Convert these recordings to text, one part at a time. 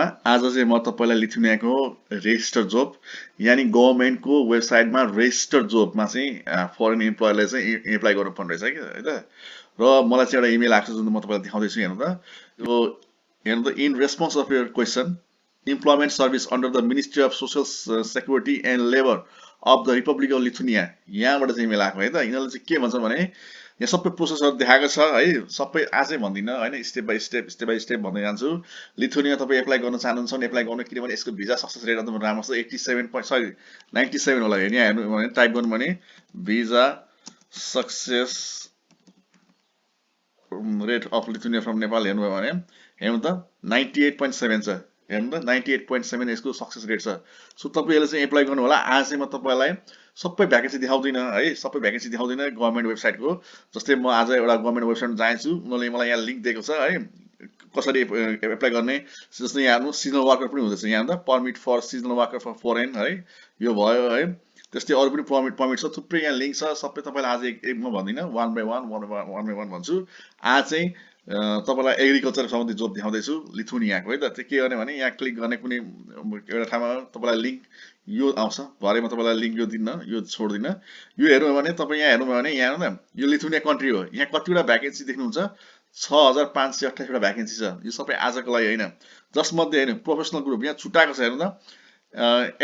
भिडियोमा आज चाहिँ म तपाईलाई लिथुनियाको रेजिस्टर्ड जब यानी गभर्नमेन्टको वेबसाइटमा रेजिस्टर्ड जबमा चाहिँ फरेन इम्प्लोयरले चाहिँ एप्लाई गर्नुपर्ने रहेछ के हैन र मलाई चाहिँ एउटा इमेल आएको छ जुन म तपाईलाई देखाउँदै छु हेर्नु त यो हेर्नु त in response of your question employment service under the ministry of social security and labour of the Republic of Lithuania यहाँबाट चाहिँ इमेल आएको है त यिनीहरूले चाहिँ के भन्छ भने यहाँ सबै प्रोसेसहरु देखाएको छ है सबै आजै भन्दिन हैन स्टेप बाइ स्टेप भन्दै जान्छु लिथुनिया तपाई एप्लाई गर्न चाहनुहुन्छ भने एप्लाई गर्नु किनभने यसको भिजा सक्सेस रेट एकदम राम्रो छ 97 होला यहाँ हेर्नु भने टाइप गर्नु भने visa success rate of Lithuania from Nepal हेर्नु भयो भने हेर्नु त 98.7 छ हेर्नु त 98.7 यसको सक्सेस रेट छ सो तपाईहरुले चाहिँ एप्लाई गर्नु होला आज चाहिँ म तपाईलाई सबै भ्याकेन्सी देखाउँदिन है सबै भ्याकेन्सी देखाउँदिन गभर्नमेन्ट वेबसाइटको जस्तै म आज एउटा गभर्नमेन्ट वेबसाइटमा जान्छु उनीहरूले मलाई यहाँ लिंक दिएको छ है कसरी एप्लाई गर्ने जस्तै यहाँ हेर्नु सिजनल वर्कर पनि हुँदैछ यहाँ त permit for seasonal worker for foreign है यो भयो है त्यस्तै अरु पनि परमिट छ थुप्रै यहाँ लिंक छ सबै तपाईलाई आज एक म भन्दिन one by one भन्छु आज चाहिँ तपाईलाई एग्रिकल्चर सम्बन्धी जब देखाउँदै छु लिथुनियाको है त त्यो के गर्ने भने यहाँ क्लिक गर्ने कुनै एउटा ठाउँमा तपाईलाई लिंक यो आउँछ भरे म तपाईलाई लिंक यो दिन्न यो छोड्दिन यो हेर्नु भने तपाई यहाँ हेर्नु भने यहाँ हेर्नु न यो लिथुनिया कन्ट्री हो यहाँ कतिवटा भ्याकेन्सी देख्नुहुन्छ 6528 वटा भ्याकेन्सी छ यो सबै आजको लागि हैन जसमध्ये हैन प्रोफेसनल ग्रुप यहाँ छुटाएको छ हेर्नु त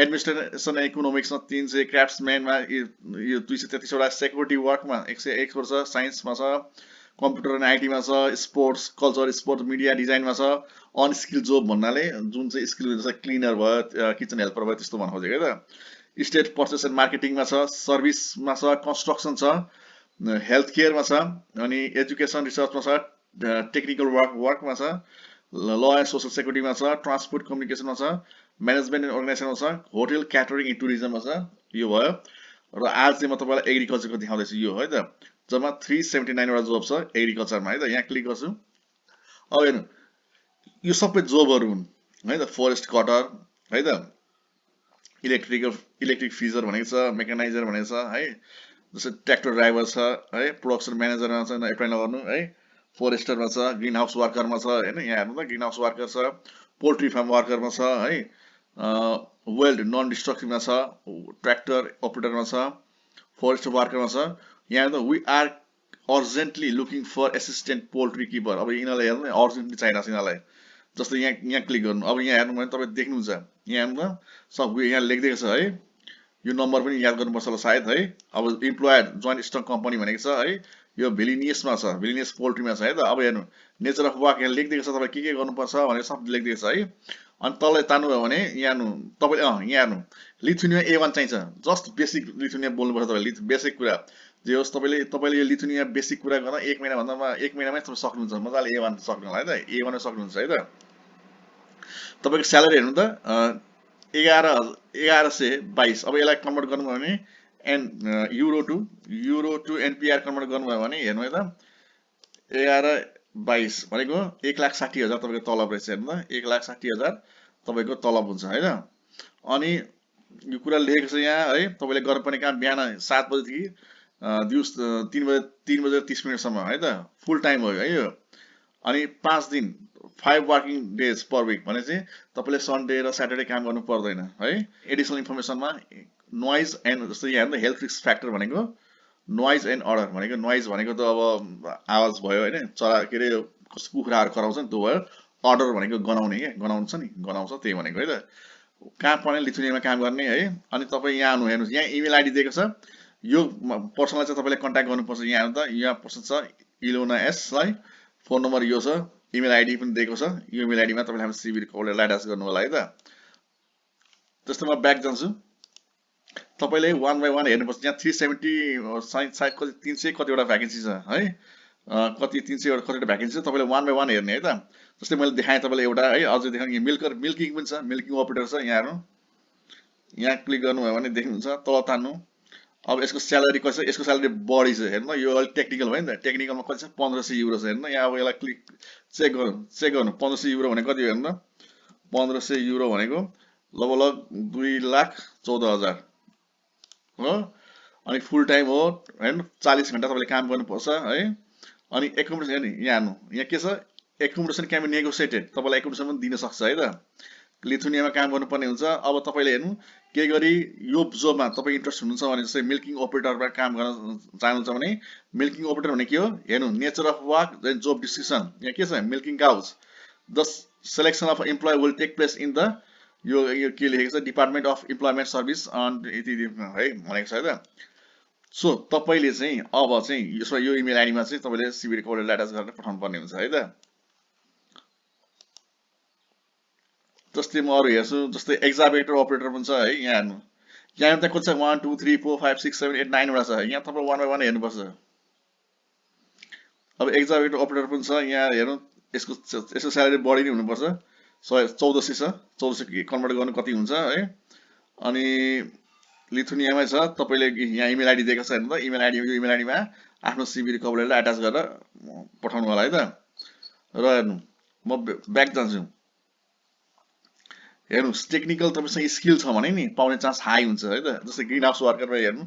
एडमिनिस्ट्रेसन इकोनोमिक्समा 300 क्राफ्ट्सम्यानमा यो 233 वटा सेक्युरिटी वर्कमा 101 वर्ष साइन्समा छ कम्प्युटर एन्ड आईटी मा छ स्पोर्ट्स कल्चर स्पोर्ट्स मिडिया डिजाइनमा छ अनस्किल जब भन्नाले जुन चाहिँ स्किल हुन्छ क्लिनर भयो किचन हेल्पर भयो त्यस्तो भन्न खोजेको है त स्टेट पर्चेस एन्ड मार्केटिङमा छ सर्भिसमा छ कन्स्ट्रक्सन छ हेल्थ केयरमा छ अनि एजुकेसन रिसर्चमा छ टेक्निकल वर्कमा छ ल एन्ड सोशल सेक्युरिटीमा छ ट्रान्सपोर्ट कम्युनिकेसनमा छ म्यानेजमेन्ट एन्ड अर्गनाइजेसनमा छ होटल क्याटरिङ एन्ड टुरिज्ममा छ यो भयो र आज चाहिँ म तपाईलाई एग्रिकल्चरको देखाउँदै छु यो है त जम्मा 379 वटा जब छ एग्रिकल्चरमा है त यहाँ क्लिक गर्छु अब हेर्नु यो सबै जबहरु हुन् है त फरेस्ट कटर है त इलेक्ट्रिक फ्रिजर भनेको छ मेकानाइजर भनेको छ है जस्तै ट्र्याक्टर ड्राइभर छ है प्रोडक्सन म्यानेजरमा छ एप्लाई नगर्नु है फोरेस्टरमा छ ग्रीन हाउस वर्करमा छ हैन यहाँ हेर्नु त ग्रीन हाउस वर्कर छ पोल्ट्री फार्म वर्करमा छ है वेल्ड नन डिस्ट्रक्टिभमा छ ट्र्याक्टर अपरेटरमा छ फरेस्ट वर्करमा छ यहाँ त we are urgently looking for assistant poultry keeper अब यिनीलाई हेर्नु न अर्जेन्टली चाहिएको छ यिनीलाई जस्तो यहाँ क्लिक गर्नु अब यहाँ हेर्नु भने तपाईं देख्नुहुन्छ यहाँ हेर्नु त सब यहाँ लेखिदिएको छ है यो नम्बर पनि याद गर्नुपर्छ होला सायद है अब इम्प्लोयर जोइन्ट स्टक कम्पनी भनेको छ है यो भिलिनियसमा छ भिलिनियस पोल्ट्रीमा छ है त अब हेर्नु नेचर अफ वर्क यहाँ लेखिदिएको छ तपाईं के गर्नुपर्छ भनेर सब लेखिदिएको छ है अनि तलले तान्नुभयो भने यहाँ हेर्नु तपाईले यहाँ हेर्नु लिथुनिया A1 चाहिन्छ जस्ट बेसिक लिथुनिया बोल्नुपर्छ तपाईले बेसिक कुरा जे होस् तपाईले यो लिथुनिया बेसिक कुरा गर्न 1 महिना भन्दामा 1 महिनामै तपाईले सक्नुहुन्छ मजाले A1 सक्नु होला है त A1 मा सक्नुहुन्छ है त तपाईको स्यालेरी हेर्नु त 1122 अब यसलाई कन्भर्ट गर्नुभयो भने and euro to NPR convert गर्नुभयो भने हेर्नु है त 1122 भनेको 1,60,000 तपाईको तलब रहेछ हेर्नु त 1,60,000 तपाईको तलब हुन्छ हैन अनि यो कुरा लेखेको छ यहाँ है तपाईले गर्नुपर्ने काम बिहान 7 बजेदेखि दिउँस 3 बजे 30 मिनेटसम्म है त फुल टाइम हो है यो अनि 5 दिन 5 वर्किङ डेज पर वीक भने चाहिँ तपाईले सन्डे र सैटरडे काम गर्नु पर्दैन है एडिशनल इन्फर्मेसनमा नोइज एन्ड जस्तै यहाँ हेर्नु हेल्थ रिस्क फ्याक्टर भनेको नोइज एन्ड अर्डर भनेको नोइज भनेको त अब आवाज भयो हैन चरा के रे कुखुराहरु कराउँछ नि त्यो भयो अर्डर भनेको गनाउने के गनाउँछ नि गनाउँछ त्यही भनेको है त कहाँ पर्ने लिथुनियामा काम गर्ने है अनि तपाई यहाँ आउनु हेर्नुस् यहाँ इमेल आईडी दिएको छ यो पर्सनलाई चाहिँ तपाईले कन्ट्याक्ट गर्नुपर्छ यहाँ हेर्नु त यहाँ पर्सन छ इलोना एस है फोन नम्बर यो छ इमेल आईडी पनि दिएको छ यो इमेल आईडी मा तपाईले हाम्रो सीवी कोडलाई अट्याच गर्नु होला है त जस्तो म ब्याक जान्छु तपाईले 1 बाइ 1 हेर्नुपर्छ यहाँ 370 साइड कति 300 कतिवटा भ्याकेन्सी छ है कति 300 वटा कतिवटा भ्याकेन्सी छ तपाईले 1 बाइ 1 हेर्ने है त जस्तै मैले देखाएँ तपाईलाई एउटा है अझै देखाएँ मिल्किङ पनि छ मिल्किङ अपरेटर छ यहाँ हेर्नु यहाँ क्लिक गर्नुभयो भने देख्नुहुन्छ तल तान्नु अब यसको स्यालेरी कति छ यसको स्यालेरी बढी छ हेर्नु यो अलि टेक्निकल भयो नि त टेक्निकलमा कति छ 1500 युरो छ हेर्नु यहाँ अब यसलाई क्लिक चेक गर्नु 1500 युरो भनेको कति हो हेर्नु 1500 युरो भनेको लगभग 2,14,000 हो अनि फुल टाइम हो हैन 40 घण्टा तपाईले काम गर्नुपर्छ है अनि एकोमोडेसन हेर्नु यहाँ के छ एकोमोडेसन क्यान बी नेगोसिएटेड, तपाईलाई एकोमोडेसन पनि दिन सक्छ है त। लिथुनियामा काम गर्नुपर्ने हुन्छ। अब तपाईले हेर्नु के गरी यो जबमा तपाई इन्ट्रेस्ट हुनुहुन्छ भने जस्तै मिल्किङ अपरेटरमा काम गर्न चाहनुहुन्छ भने मिल्किङ अपरेटर भने के हो हेर्नु nature of work then job description यहाँ के छ milking cows the selection of employ will take place in the यो के लेखेको छ department of employment service on यति है भनेको छ है त। सो तपाईले चाहिँ अब चाहिँ यसमा यो इमेल आईडीमा चाहिँ तपाईले सीवी रिकभरलाई अट्याच गरेर पठाउनु पर्ने हुन्छ है त। जस्तै म अरु हेर्छु जस्तै एक्जाभेटर अपरेटर पनि छ है यहाँ हेर्नु यहाँ त कति छ 1 2 3 4 5 6 7 8 9 वटा छ यहाँ तपाई 1 बाइ 1 हेर्नु पर्छ। अब एक्जाभेटर अपरेटर पनि छ यहाँ हेर्नु यसको स्यालेरी बढी नै हुनु पर्छ 1400 छ 1400 कन्भर्ट गर्नु कति हुन्छ है। अनि लिथुनियामै छ तपाईले यहाँ इमेल आईडी दिएको छ हेर्नु त इमेल आईडी यो इमेल आईडीमा आफ्नो सीवी रिकभरलाई अट्याच गरेर पठाउनु होला है त। र हेर्नु म ब्याक जान्छु हेर्नु टेक्निकल तपाईसँग स्किल छ भने नि पाउने चान्स हाई हुन्छ है त। जस्तै ग्रीन हाउस वर्करमा हेर्नु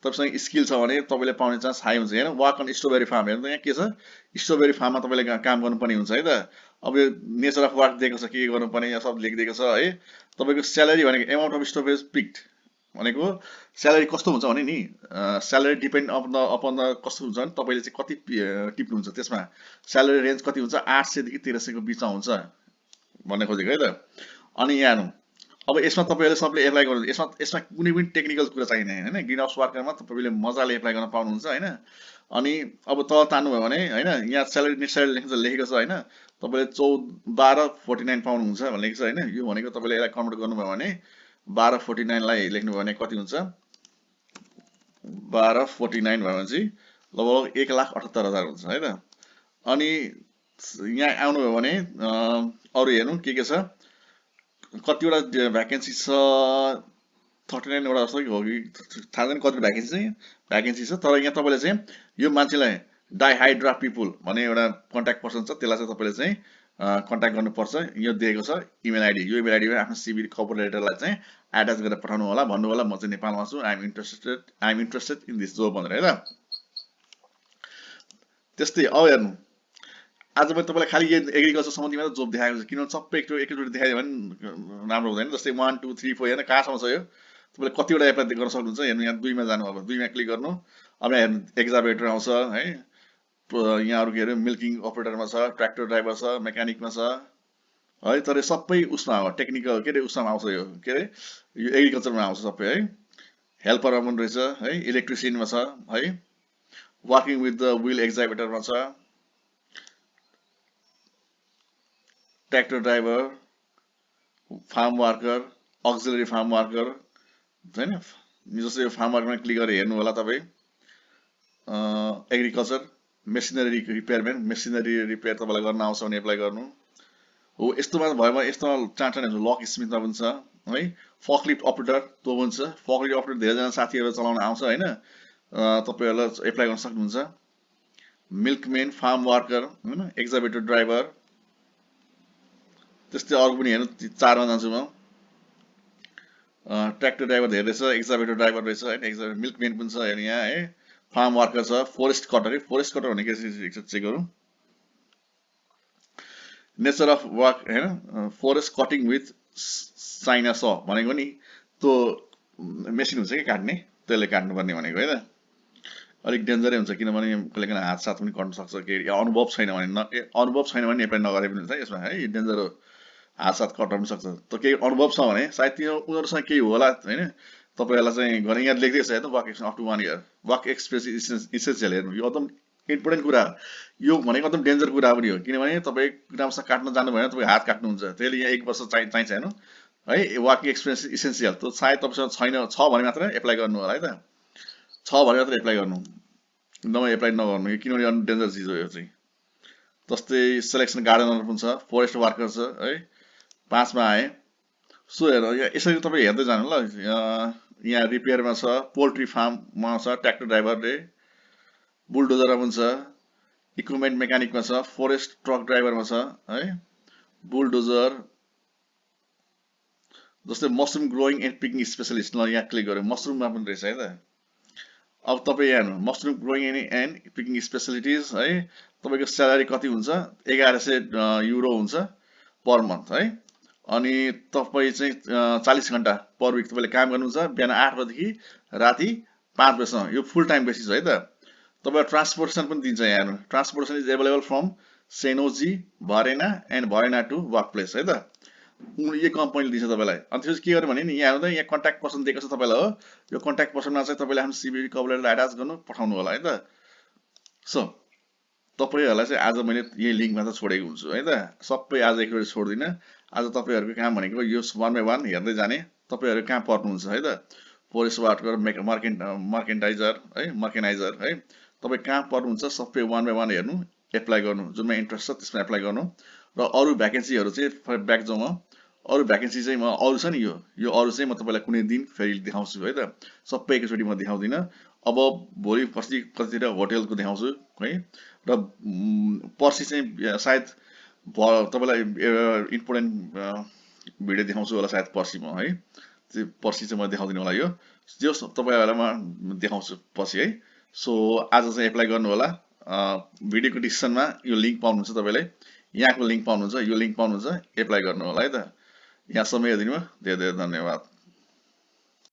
तपाईसँग स्किल छ भने तपाईले पाउने चान्स हाई हुन्छ। हेर्नु वर्क अन स्ट्रबेरी फार्म हेर्नु यहाँ के छ स्ट्रबेरी फार्ममा तपाईले काम गर्नुपर्ने हुन्छ है त। अब यो नेचर अफ वर्क दिएको छ के गर्नुपर्ने यहाँ सब लेखिदिएको छ है। तपाईको स्यालेरी भनेको अमाउन्ट अफ स्ट्रबेरी पिक्ड भनेको स्यालेरी कस्तो हुन्छ भने नि स्यालेरी डिपेन्ड अपन द कस्तो हुन्छ भने तपाईले चाहिँ कति टिप्नुहुन्छ त्यसमा स्यालेरी रेन्ज कति हुन्छ 800 देखि 1300 को बीचमा हुन्छ भन्ने खोजेको है त। अनि यहाँ अब यसमा तपाईहरुले सबले एप्लाई गर्नु यसमा कुनै पनि टेक्निकल कुरा चाहिने हैन ग्रीन हाउस वर्करमा तपाईले मजाले एप्लाई गर्न पाउनुहुन्छ हैन। अनि अब तल तान्नु भयो भने हैन यहाँ स्यालेरी नेट स्यालेरी लेखेको छ हैन तपाईले 1249 पाउनुहुन्छ भन्ने लेखेको छ हैन। यो भनेको तपाईले यसलाई कन्भर्ट गर्नुभयो भने 1249 लाई लेख्नु भयो भने कति हुन्छ 1249 भयो भने चाहिँ लगभग 1,78,000 हुन्छ है त। अनि यहाँ आउनु भयो भने अरु हेर्नु के छ कतिवटा भ्याकेन्सी छ 39 वटा जस्तो हो कि थाहा छैन कति भ्याकेन्सी छ। तर यहाँ तपाईले चाहिँ यो मान्छेलाई डाइहाइड्रा पिपल भन्ने एउटा कन्ट्याक्ट पर्सन छ त्यसलाई चाहिँ तपाईले चाहिँ कन्ट्याक्ट गर्नुपर्छ। यो दिएको छ इमेल आईडी यो इमेल आईडीमा आफ्नो सीवी कभर लेटरलाई चाहिँ अट्याच गरेर पठाउनु होला भन्नु होला म चाहिँ नेपालमा छु I am interested in this job भनेर है त। त्यस्तै अब हेर्नु आज मैले तपाईलाई खाली यो एग्रिकल्चर सम्बन्धी मात्र जब देखाएको छ किनभने सबै एकचोटि देखायो भने राम्रो हुँदैन। जस्तै 1 2 3 4 हैन कहाँसम्म छ यो तपाईले कतिवटा एप्लाई गर्न सक्नुहुन्छ। हेर्नु यहाँ 2 मा जानु अब 2 मा क्लिक गर्नु अब यहाँ हेर्नु एक्जाभेटर आउँछ है यहाँ अरु के अरे मिल्किङ अपरेटरमा छ ट्र्याक्टर ड्राइभर छ मेकानिकमा छ है। तर सबै उसमा हो टेक्निकल के रे उसमा आउँछ यो के रे यो एग्रिकल्चरमा आउँछ सबै है। हेल्परमा पनि रहेछ है इलेक्ट्रिसियनमा छ है वर्किङ विथ द व्हील एक्जाभेटरमा छ tractor driver farm worker auxiliary farm worker हैन। जस्तै यो फार्म वर्करमा क्लिक गरेर हेर्नु होला तपाई एग्रिकल्चर मेसिनरी रिपेयरम्यान मेसिनरी रिपेयर तपाईलाई गर्न आउँछ भने एप्लाई गर्नु हो। यस्तोमा भयो भने यस्तोमा चाँचाने लक स्मिथमा पनि छ है फकलिफ्ट अपरेटर त्यो पनि छ। फकलिफ्ट अपरेटर धेरै जना साथीहरु चलाउन आउँछ हैन तपाईहरुले एप्लाई गर्न सक्नुहुन्छ। मिल्कम्यान फार्म वर्कर हैन एक्जाभेटर ड्राइभर त्यस्तै अरु पनि हेर्नु 4 मा जान्छु म ट्र्याक्टर ड्राइभर धेरै छ एक्जाभेटर ड्राइभर रहेछ हैन एक्जाभेटर मिल्कम्यान पनि छ हेर्नु यहाँ है फार्म वर्कर छ फोरेस्ट कटर भनेको के चेक गरौँ नेचर अफ वर्क हैन फोरेस्ट कटिङ विथ चाइना स भनेको नि त्यो मेसिन हुन्छ के काट्ने त्यसले काट्नु पर्ने भनेको है त। अलिक डेन्जरै हुन्छ किनभने कहिले काहीँ हात साथ पनि कट्न सक्छ के अनुभव छैन भने एप्लाई नगरे पनि हुन्छ यसमा है डेन्जर हो हात साथ कट्न पनि सक्छ। त केही अनुभव छ भने सायद त्यो उनीहरुसँग केही होला हैन तपाईहरुलाई चाहिँ गरे यहाँ लेख्दै छ हेर्नु work experience up to 1 year work experience essential हेर्नु यो एकदम इम्पोर्टेन्ट कुरा यो भनेको एकदम डेन्जर कुरा पनि हो किनभने तपाई राम्रोसँग काट्न जान्नु भएन तपाई हात काट्नुहुन्छ त्यसले यहाँ 1 वर्ष चाहिन्छ हेर्नु है वर्किङ एक्सपिरियन्स इसेन्शियल त सायद तपाईसँग छैन छ भने मात्र एप्लाई गर्नु होला है त छ भने मात्र एप्लाई गर्नु नभए एप्लाई नगर्नु यो किनभने डेन्जर चिज हो यो चाहिँ। जस्तै सिलेक्सन गार्डनर पनि छ फोरेस्ट वर्कर छ है 5 मा आए। सो हेर यसरी तपाई हेर्दै जानु ल यहाँ रिपेयरमा छ पोल्ट्री फार्ममा छ ट्र्याक्टर ड्राइभरले बुलडोजरमा पनि छ इक्विपमेन्ट मेकानिकमा छ फोरेस्ट ट्रक ड्राइभरमा छ है बुलडोजर। जस्तै mushroom growing and picking specialist ल यहाँ क्लिक गरे मसरुममा पनि रहेछ है त। अब तपाईँ यहाँ मसरुम ग्रोइङ एन्ड पिकिङ स्पेशलिटिज है, तपाईँको स्यालेरी कति हुन्छ 1100 युरो हुन्छ पर मन्थ है। अनि तपाईँ चाहिँ 40 घण्टा पर विक तपाईँले काम गर्नुहुन्छ, बिहान 8 बजेदेखि राति 5 बजेसम्म, यो फुल टाइम बेसिस है त। तपाईँलाई ट्रान्सपोर्टेसन पनि दिन्छ यहाँ, ट्रान्सपोर्टेसन इज एभाइलेबल फ्रम सेनोजी भरेना एन्ड भरेना टु वर्क प्लेस है त। यो कम्पनीले दिन्छ तपाईँलाई। अनि त्यसपछि के गर्यो भने नि यहाँ हेर्नु त, यहाँ कन्ट्याक्ट पर्सन दिएको छ तपाईँलाई हो, यो कन्ट्याक्ट पर्सनमा चाहिँ तपाईँले आफ्नो सिभी कभर लेटर एट्याच गर्नु पठाउनु होला है त। सो तपाईँहरूलाई चाहिँ आज मैले यही लिङ्कमा त छोडेको हुन्छु है त, सबै आज एकचोटि छोड्दिनँ। आज तपाईँहरूको काम भनेको यो 1 by 1 हेर्दै जाने। तपाईँहरू कहाँ पर्नुहुन्छ है त, पोलिस वार्कर, मार्केन्टाइजर है, मर्केनाइजर है, तपाईँ कहाँ पर्नुहुन्छ सबै 1 by 1 हेर्नु, एप्लाई गर्नु, जुनमा इन्ट्रेस्ट छ त्यसमा एप्लाई गर्नु। र अरू भ्याकेन्सीहरू चाहिँ ब्याक जाउँ, अरू भ्याकेन्सी चाहिँ म अरू छ नि यो अरू चाहिँ म तपाईँलाई कुनै दिन फेरि देखाउँछु है त, सबै एकचोटि म देखाउँदिनँ। अब भोलि पर्सि कतितिर होटेलको देखाउँछु है, र पर्सि चाहिँ सायद तपाईँलाई इम्पोर्टेन्ट भिडियो देखाउँछु होला सायद पर्सि म है, त्यो पर्सि चाहिँ म देखाउँदिनँ होला, यो जो तपाईँहरूलाई म देखाउँछु पछि है। सो आज चाहिँ एप्लाई गर्नु होला। भिडियोको डिस्क्रिप्सनमा यो लिङ्क पाउनुहुन्छ, तपाईँले यहाँको लिङ्क पाउनुहुन्छ, यो लिङ्क पाउनुहुन्छ, एप्लाई गर्नु होला है त। यहाँ समय दिनुभयो, धेरै धेरै धन्यवाद।